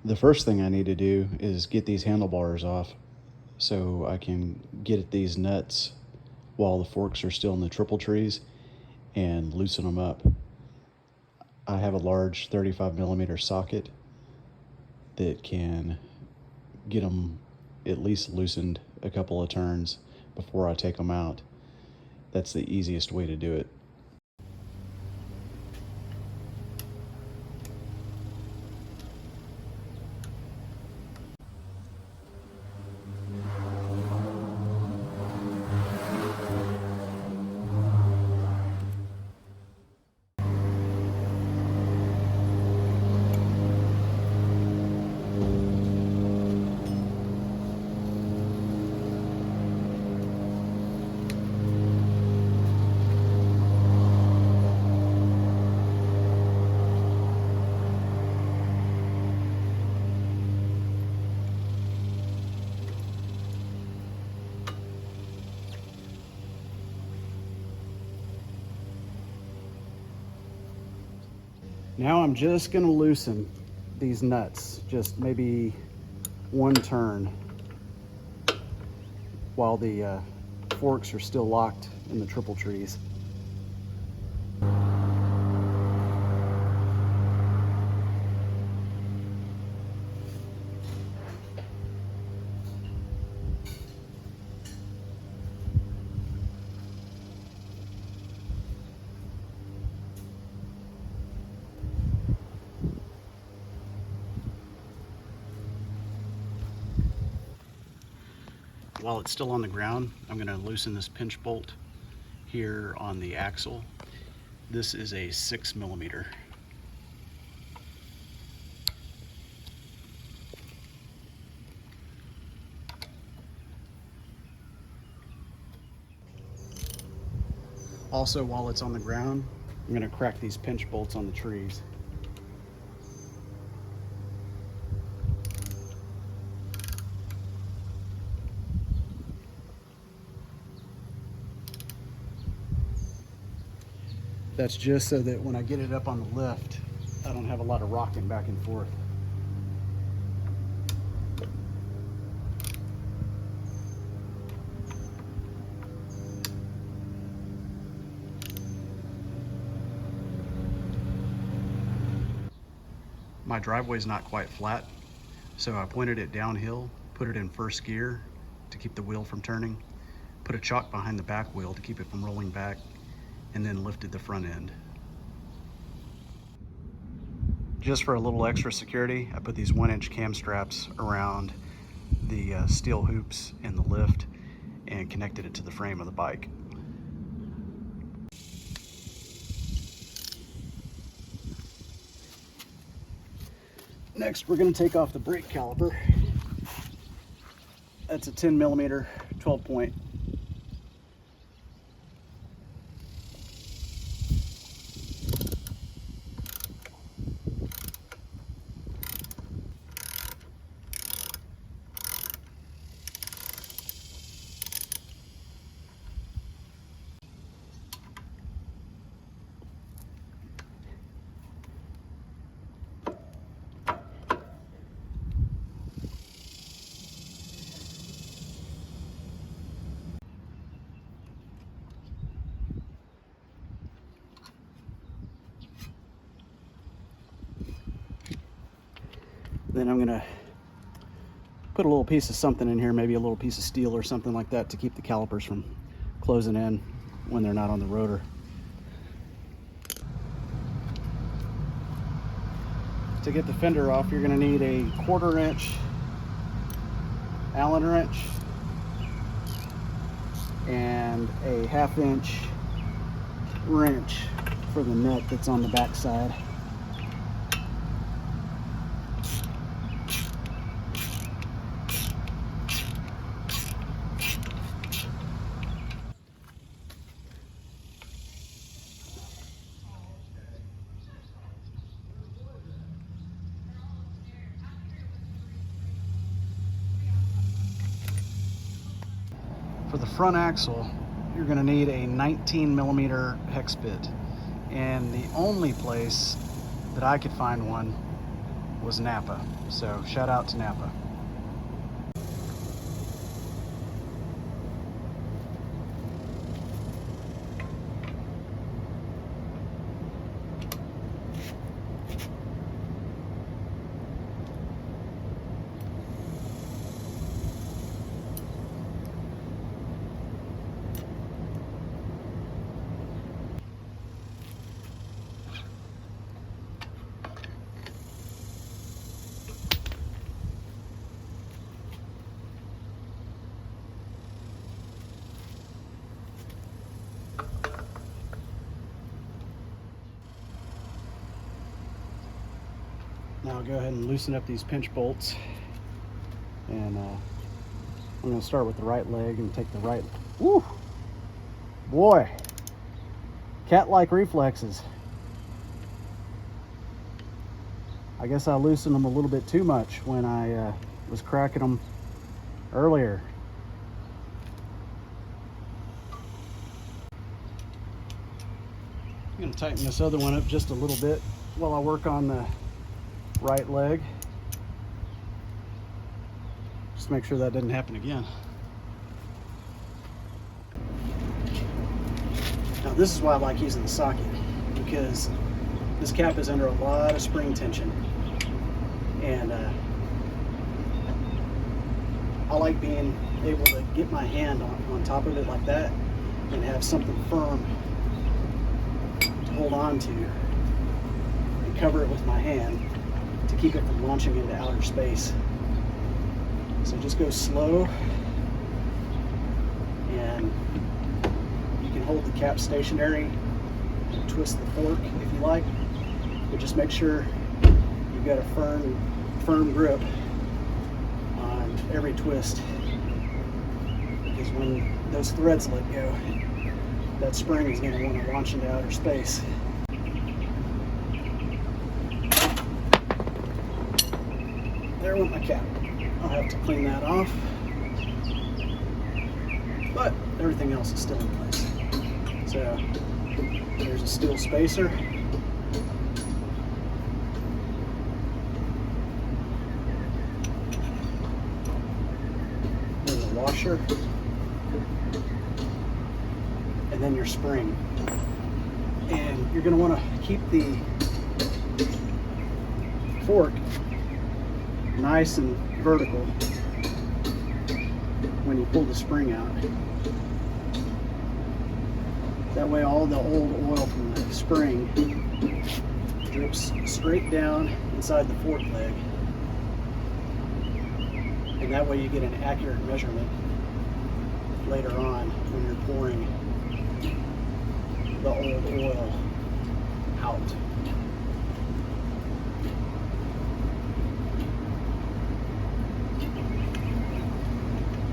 The first thing I need to do is get these handlebars off so I can get at these nuts while the forks are still in the triple trees and loosen them up. I have a large 35mm socket that can get them at least loosened a couple of turns before I take them out. That's the easiest way to do it. Now I'm just going to loosen these nuts, just maybe one turn while the forks are still locked in the triple trees. While it's still on the ground, I'm going to loosen this pinch bolt here on the axle. This is a 6mm. Also, while it's on the ground, I'm going to crack these pinch bolts on the trees. That's just so that when I get it up on the lift, I don't have a lot of rocking back and forth. My driveway's not quite flat, so I pointed it downhill, put it in first gear to keep the wheel from turning, put a chock behind the back wheel to keep it from rolling back, and then lifted the front end. Just for a little extra security, I put these 1-inch cam straps around the steel hoops in the lift and connected it to the frame of the bike. Next, we're going to take off the brake caliper. That's a 10mm 12-point. Then I'm gonna put a little piece of something in here, maybe a little piece of steel or something like that to keep the calipers from closing in when they're not on the rotor. To get the fender off, you're gonna need a 1/4 inch Allen wrench and a 1/2 inch wrench for the nut that's on the back side. For the front axle, you're going to need a 19mm hex bit, and the only place that I could find one was Napa. So shout out to Napa. Now I'll go ahead and loosen up these pinch bolts, and I'm going to start with the right leg and take the right. Woo! Boy, cat-like reflexes. I guess I loosened them a little bit too much when I was cracking them earlier. I'm going to tighten this other one up just a little bit while I work on the right leg. Just make sure that doesn't happen again. Now this is why I like using the socket, because this cap is under a lot of spring tension, and I like being able to get my hand on top of it like that and have something firm to hold on to and cover it with my hand to keep it from launching into outer space. So just go slow, and you can hold the cap stationary and twist the fork if you like, but just make sure you've got a firm grip on every twist, because when those threads let go, that spring is going to want to launch into outer space. There went my cap. I'll have to clean that off, but everything else is still in place. So there's a steel spacer. There's a washer, and then your spring. And you're going to want to keep the fork nice and vertical when you pull the spring out. That way all the old oil from the spring drips straight down inside the fork leg, and that way you get an accurate measurement later on when you're pouring the old oil out.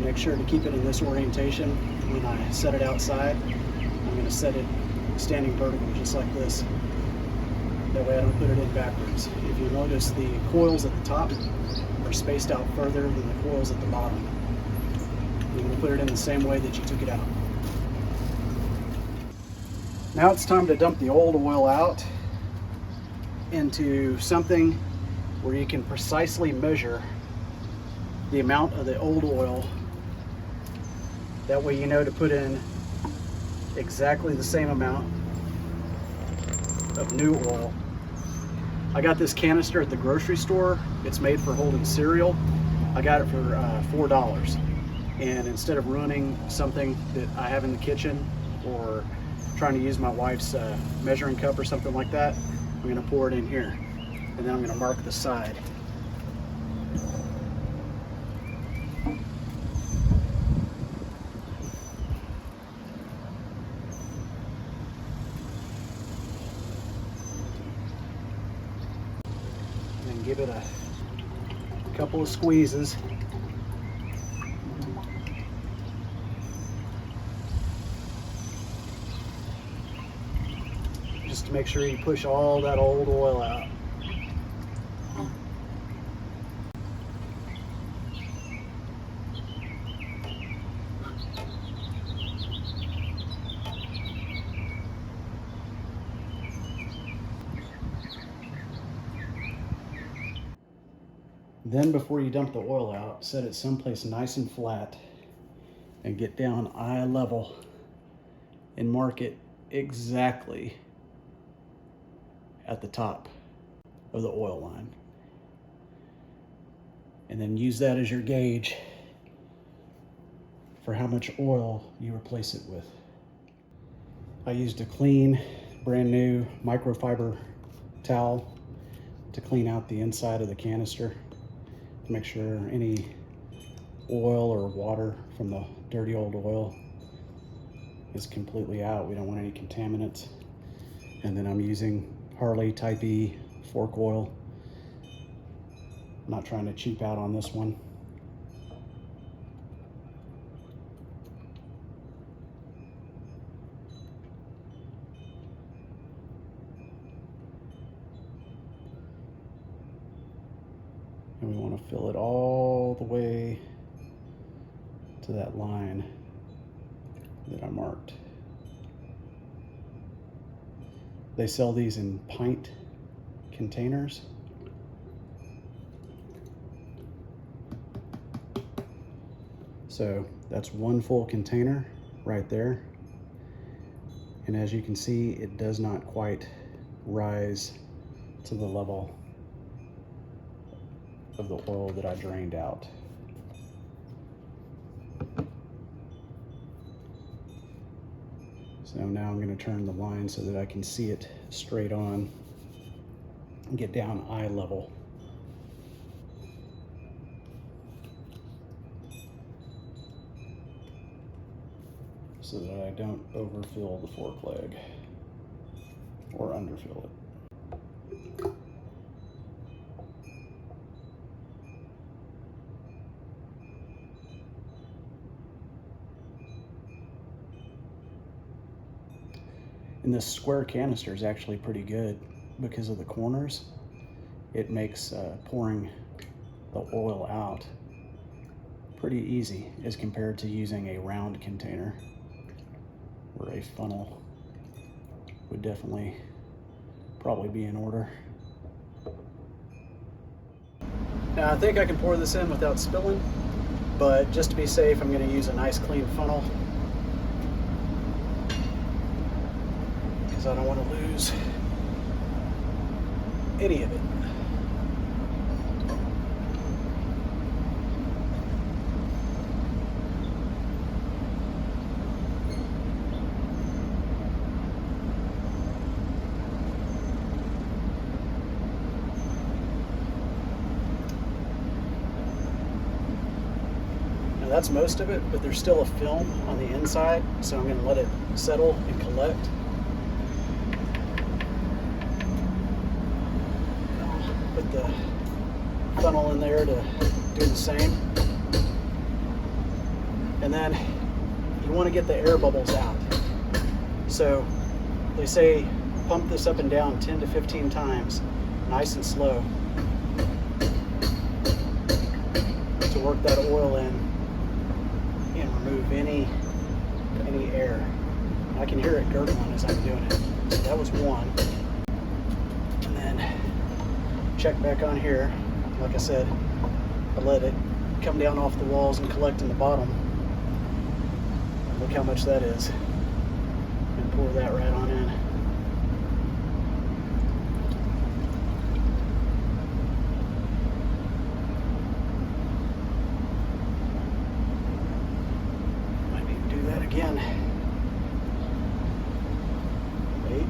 Make sure to keep it in this orientation when I set it outside. I'm going to set it standing vertical just like this. That way I don't put it in backwards. If you notice, the coils at the top are spaced out further than the coils at the bottom. You're going to put it in the same way that you took it out. Now it's time to dump the old oil out into something where you can precisely measure the amount of the old oil. That way you know to put in exactly the same amount of new oil. I got this canister at the grocery store. It's made for holding cereal. I got it for $4. And instead of ruining something that I have in the kitchen or trying to use my wife's measuring cup or something like that, I'm going to pour it in here. And then I'm going to mark the side. And give it a couple of squeezes. Just to make sure you push all that old oil out. Then before you dump the oil out, set it someplace nice and flat and get down eye level and mark it exactly at the top of the oil line. And then use that as your gauge for how much oil you replace it with. I used a clean, brand new microfiber towel to clean out the inside of the canister to make sure any oil or water from the dirty old oil is completely out. We don't want any contaminants. And then I'm using Harley Type E fork oil. I'm not trying to cheap out on this one. And we want to fill it all the way to that line that I marked. They sell these in pint containers. So that's one full container right there. And as you can see, it does not quite rise to the level of the oil that I drained out. So now I'm going to turn the line so that I can see it straight on and get down eye level. So that I don't overfill the fork leg or underfill it. And this square canister is actually pretty good because of the corners. It makes pouring the oil out pretty easy as compared to using a round container where a funnel would definitely probably be in order. Now I think I can pour this in without spilling, but just to be safe, I'm going to use a nice clean funnel because I don't want to lose any of it. Now that's most of it, but there's still a film on the inside, so I'm going to let it settle and collect. Put the funnel in there to do the same. And then you want to get the air bubbles out. So they say pump this up and down 10 to 15 times, nice and slow, to work that oil in and remove any air. I can hear it gurgling as I'm doing it. So that was one. And then check back on here. Like I said, I let it come down off the walls and collect in the bottom. Look how much that is. And pour that right on in. Might need to do that again. Wait.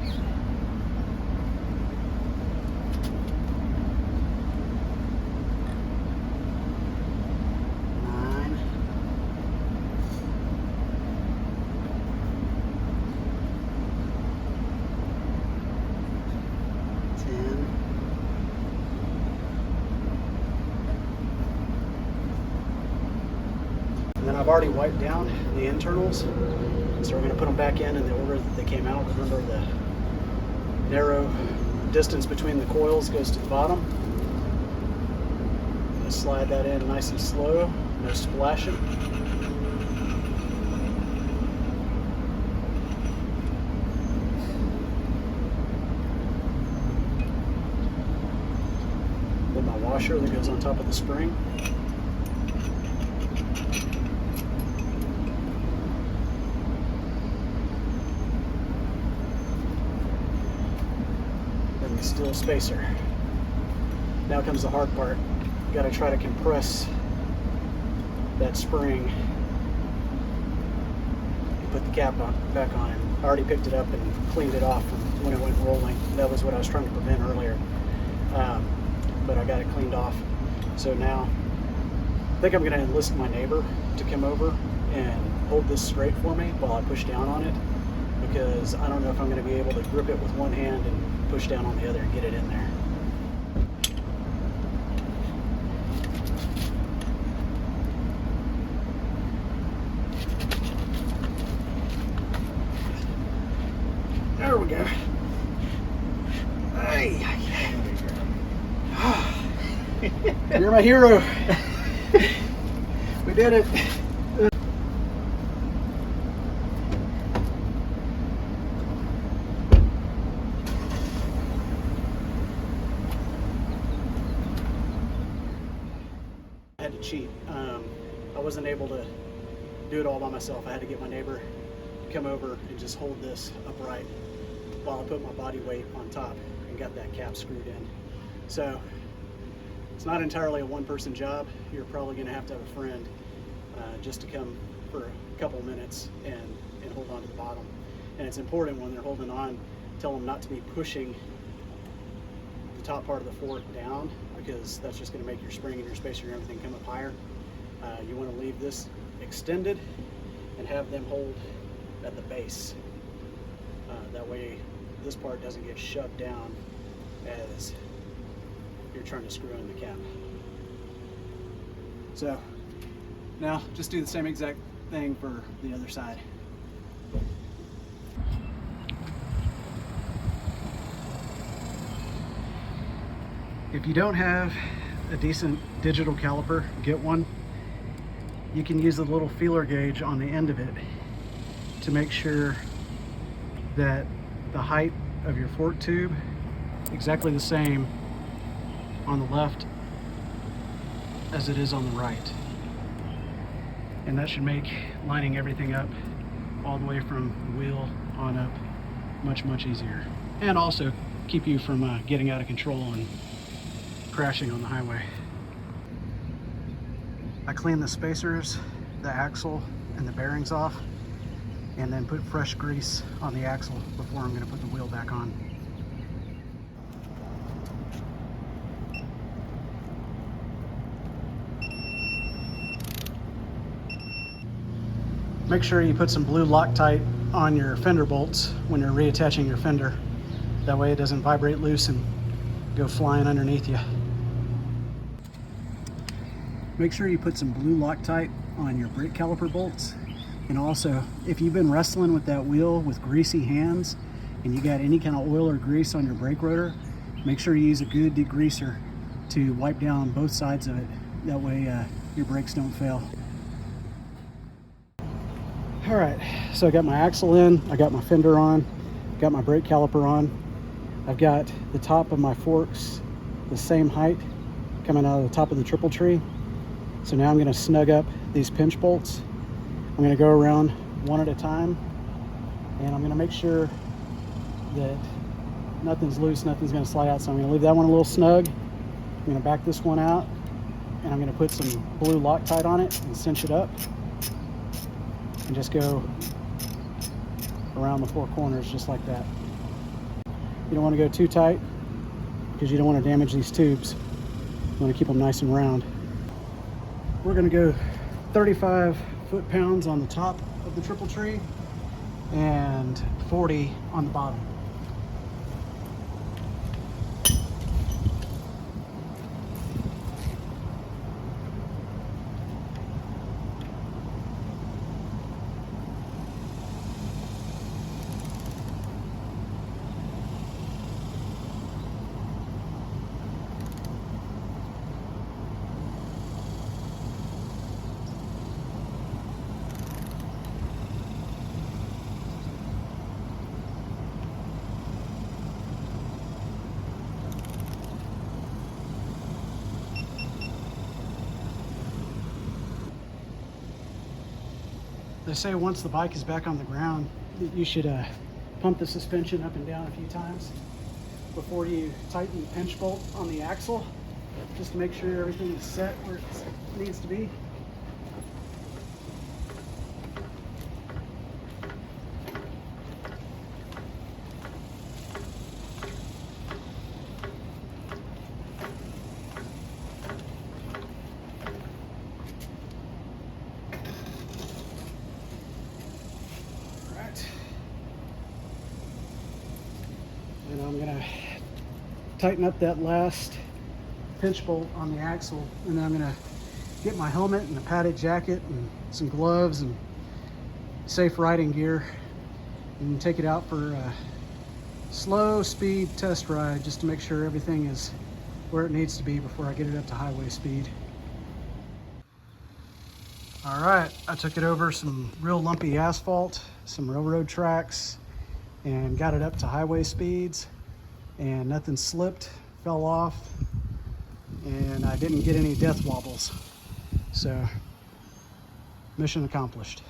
And then I've already wiped down the internals, so we're going to put them back in the order that they came out. Remember, the narrow distance between the coils goes to the bottom. I'm going to slide that in nice and slow, no splashing. Put my washer that goes on top of the spring. Then the steel spacer. Now comes the hard part. You got to try to compress that spring and put the cap back on it. I already picked it up and cleaned it off from when it went rolling. That was what I was trying to prevent earlier. But I got it cleaned off. So now I think I'm going to enlist my neighbor to come over and hold this straight for me while I push down on it, because I don't know if I'm going to be able to grip it with one hand and push down on the other and get it in there. There we go. Hey. You're my hero. We did it. I had to cheat. I wasn't able to do it all by myself. I had to get my neighbor to come over and just hold this upright while I put my body weight on top and got that cap screwed in. So it's not entirely a one-person job. You're probably going to have a friend just to come for a couple of minutes and hold on to the bottom. And it's important when they're holding on, tell them not to be pushing the top part of the fork down, because that's just going to make your spring and your spacer and everything come up higher. You want to leave this extended and have them hold at the base. That way this part doesn't get shoved down as you're trying to screw in the cap. So now just do the same exact thing for the other side. If you don't have a decent digital caliper, get one. You can use a little feeler gauge on the end of it to make sure that the height of your fork tube exactly the same on the left as it is on the right. And that should make lining everything up all the way from the wheel on up much, much easier. And also keep you from getting out of control and crashing on the highway. I cleaned the spacers, the axle, and the bearings off, and then put fresh grease on the axle before I'm going to put the wheel back on. Make sure you put some blue Loctite on your fender bolts when you're reattaching your fender. That way it doesn't vibrate loose and go flying underneath you. Make sure you put some blue Loctite on your brake caliper bolts. And also, if you've been wrestling with that wheel with greasy hands and you got any kind of oil or grease on your brake rotor, make sure you use a good degreaser to wipe down both sides of it. That way your brakes don't fail. All right, so I got my axle in, I got my fender on, got my brake caliper on. I've got the top of my forks the same height coming out of the top of the triple tree. So now I'm going to snug up these pinch bolts. I'm going to go around one at a time, and I'm going to make sure that nothing's loose, nothing's going to slide out. So I'm going to leave that one a little snug. I'm going to back this one out, and I'm going to put some blue Loctite on it and cinch it up, and just go around the four corners just like that. You don't want to go too tight because you don't want to damage these tubes. You want to keep them nice and round. We're going to go 35 foot-pounds on the top of the triple tree and 40 on the bottom. They say once the bike is back on the ground, that you should pump the suspension up and down a few times before you tighten the pinch bolt on the axle, just to make sure everything is set where it needs to be. And I'm gonna tighten up that last pinch bolt on the axle, and then I'm gonna get my helmet and a padded jacket and some gloves and safe riding gear and take it out for a slow speed test ride, just to make sure everything is where it needs to be before I get it up to highway speed. All right, I took it over some real lumpy asphalt, some railroad tracks, and got it up to highway speeds, and nothing slipped, fell off, and I didn't get any death wobbles. So, mission accomplished.